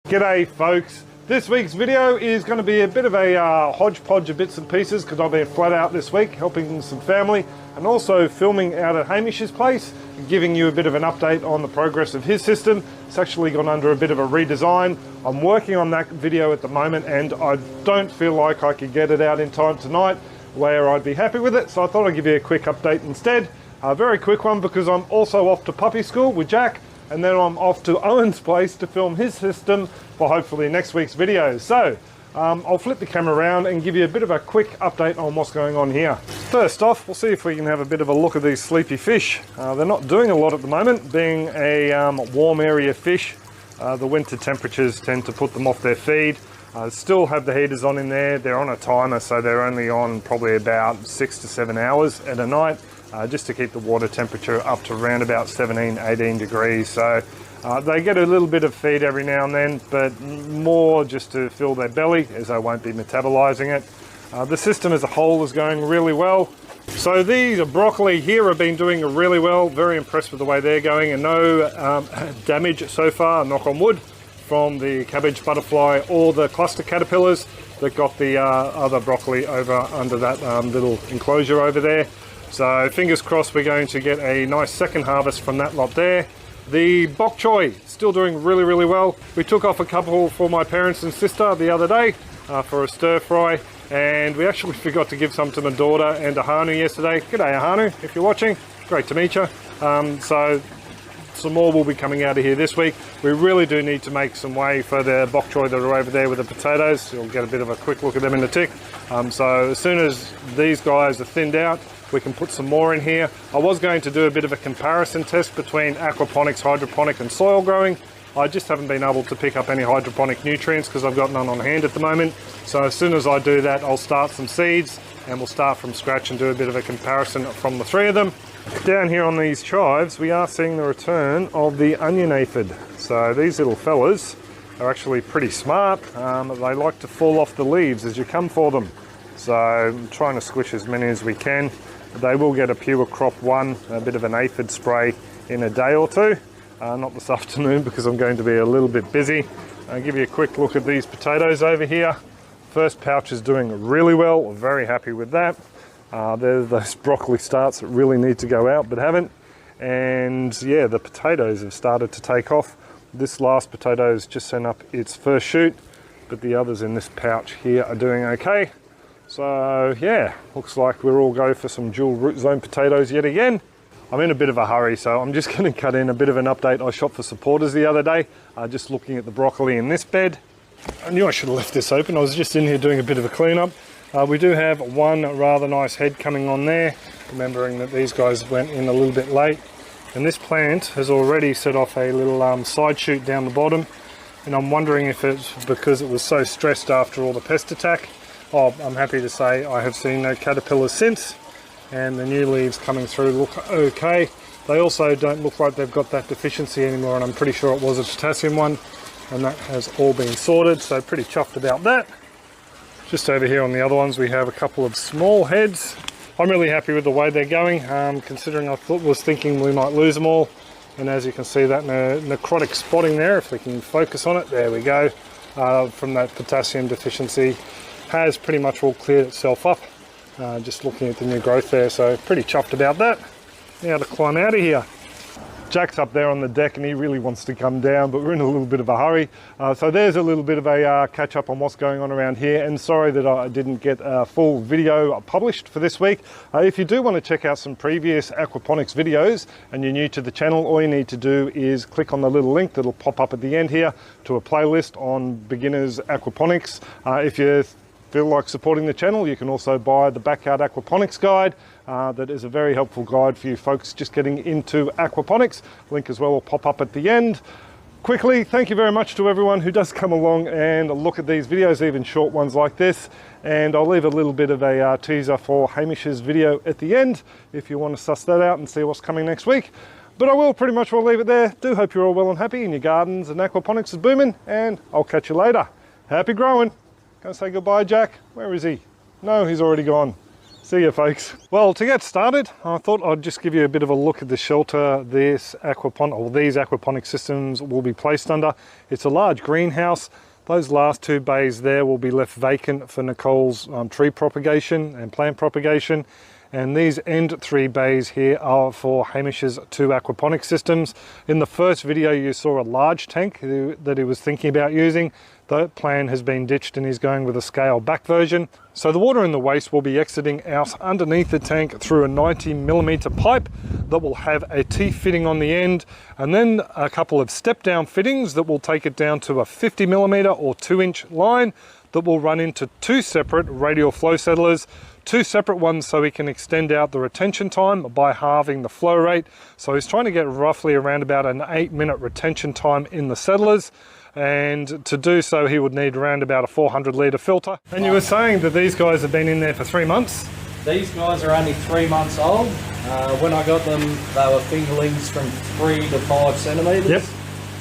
G'day folks, this week's video is going to be a bit of a hodgepodge of bits and pieces because I've been flat out this week helping some family and also filming out at Hamish's place, giving you a bit of an update on the progress of his system. It's actually gone under a bit of a redesign. I'm working on that video at the moment and I don't feel like I could get it out in time tonight where I'd be happy with it, so I thought I'd give you a quick update instead. A very quick one because I'm also off to puppy school with Jack, and then I'm off to Owen's place to film his system for hopefully next week's video. So I'll flip the camera around and give you a bit of a quick update on what's going on here. First off, we'll see if we can have a bit of a look at these sleepy fish. They're not doing a lot at the moment, being a warm area fish. The winter temperatures tend to put them off their feed. Still have the heaters on in there. They're on a timer, so they're only on probably about 6 to 7 hours at a night. Just to keep the water temperature up to around about 17, 18 degrees. So they get a little bit of feed every now and then, but more just to fill their belly, as I won't be metabolizing it. The system as a whole is going really well. So these broccoli here have been doing really well. Very impressed with the way they're going, and no damage so far, knock on wood, from the cabbage butterfly or the cluster caterpillars that got the other broccoli over under that little enclosure over there. So fingers crossed we're going to get a nice second harvest from that lot there. The bok choy still doing really well. We took off a couple for my parents and sister the other day for a stir fry, and we actually forgot to give some to my daughter and Ahanu yesterday. G'day Ahanu, if you're watching, great to meet you. So some more will be coming out of here this week. We really do need to make some way for the bok choy that are over there with the potatoes. You'll get a bit of a quick look at them in a tick. So as soon as these guys are thinned out, we can put some more in here. I was going to do a bit of a comparison test between aquaponics, hydroponic and soil growing. I just haven't been able to pick up any hydroponic nutrients because I've got none on hand at the moment. So as soon as I do that, I'll start some seeds and we'll start from scratch and do a bit of a comparison from the three of them. Down here on these chives, we are seeing the return of the onion aphid. So these little fellas are actually pretty smart. They like to fall off the leaves as you come for them. So I'm trying to squish as many as we can. They will get a pure crop one, a bit of an aphid spray in a day or two. Not this afternoon because I'm going to be a little bit busy. I'll give you a quick look at these potatoes over here. First pouch is doing really well, we're very happy with that. There's those broccoli starts that really need to go out but haven't. And yeah, the potatoes have started to take off. This last potato has just sent up its first shoot, but the others in this pouch here are doing okay. So yeah, looks like we'll all go for some dual root zone potatoes yet again. I'm in a bit of a hurry, so I'm just going to cut in a bit of an update I shot for supporters the other day, just looking at the broccoli in this bed. I knew I should have left this open. I was just in here doing a bit of a cleanup. We do have one rather nice head coming on there, remembering that these guys went in a little bit late. And this plant has already set off a little side shoot down the bottom, and I'm wondering if it's because it was so stressed after all the pest attack. Oh, I'm happy to say I have seen no caterpillars since, and the new leaves coming through look okay. They also don't look like they've got that deficiency anymore, and I'm pretty sure it was a potassium one, and that has all been sorted, so pretty chuffed about that. Just over here on the other ones we have a couple of small heads. I'm really happy with the way they're going, considering I was thinking we might lose them all. And as you can see, that necrotic spotting there, if we can focus on it, there we go, from that potassium deficiency, has pretty much all cleared itself up. Just looking at the new growth there, so pretty chuffed about that. Now to climb out of here. Jack's up there on the deck and he really wants to come down, but we're in a little bit of a hurry. So there's a little bit of a catch up on what's going on around here, and sorry that I didn't get a full video published for this week. If you do want to check out some previous aquaponics videos and you're new to the channel, all you need to do is click on the little link that'll pop up at the end here to a playlist on beginners aquaponics. If you feel like supporting the channel, you can also buy the Backyard Aquaponics Guide. That is a very helpful guide for you folks just getting into aquaponics. Link as well will pop up at the end. Quickly, thank you very much to everyone who does come along and look at these videos, even short ones like this. And I'll leave a little bit of a teaser for Hamish's video at the end if you want to suss that out and see what's coming next week. But I will pretty much leave it there. Do hope you're all well and happy in your gardens and aquaponics is booming, and I'll catch you later. Happy growing. Gonna say goodbye, Jack. Where is he? No, he's already gone. See you, folks. Well, to get started, I thought I'd just give you a bit of a look at the shelter these aquaponic systems will be placed under. It's a large greenhouse. Those last 2 bays there will be left vacant for Nicole's tree propagation and plant propagation. And these end 3 bays here are for Hamish's 2 aquaponic systems. In the first video, you saw a large tank that he was thinking about using. That plan has been ditched and he's going with a scale back version. So the water and the waste will be exiting out underneath the tank through a 90mm pipe that will have a T-fitting on the end, and then a couple of step-down fittings that will take it down to a 50mm or 2-inch line that will run into 2 separate radial flow settlers, 2 separate ones so he can extend out the retention time by halving the flow rate. So he's trying to get roughly around about an 8-minute retention time in the settlers. And to do so, he would need around about a 400-litre filter. And you were saying that these guys have been in there for 3 months? These guys are only 3 months old. When I got them, they were fingerlings from 3 to 5 centimetres. Yep.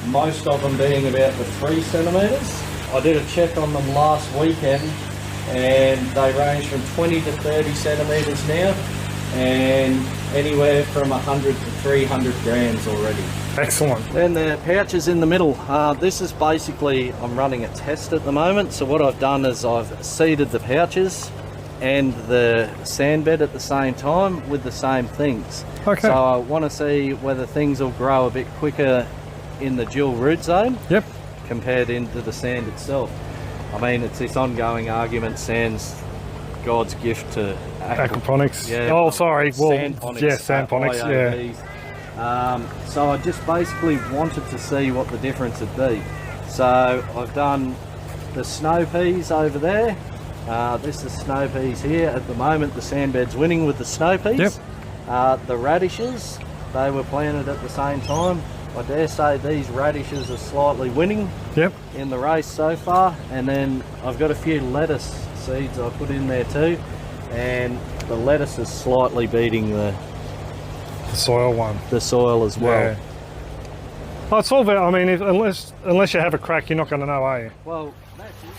Most of them being about the 3 centimetres. I did a check on them last weekend, and they range from 20 to 30 centimetres now, and anywhere from 100 to 300 grams already. Excellent. Then the pouches in the middle. This is basically, I'm running a test at the moment. So what I've done is I've seeded the pouches and the sand bed at the same time with the same things. Okay. So I want to see whether things will grow a bit quicker in the dual root zone. Yep. Compared into the sand itself. I mean, it's this ongoing argument, sand's God's gift to aquaponics. Yeah. Oh, sorry. Well, sandponics. yeah, sandponics. Yeah. So I just basically wanted to see what the difference would be. So I've done the snow peas over there. This is snow peas here. At the moment, the sand bed's winning with the snow peas. Yep. The radishes, they were planted at the same time. I dare say these radishes are slightly winning. Yep. In the race so far. And then I've got a few lettuce seeds I put in there too, and the lettuce is slightly beating the soil one. The soil as well. Yeah. Oh, it's all about, I mean, unless you have a crack, you're not going to know, are you? Well, that's it.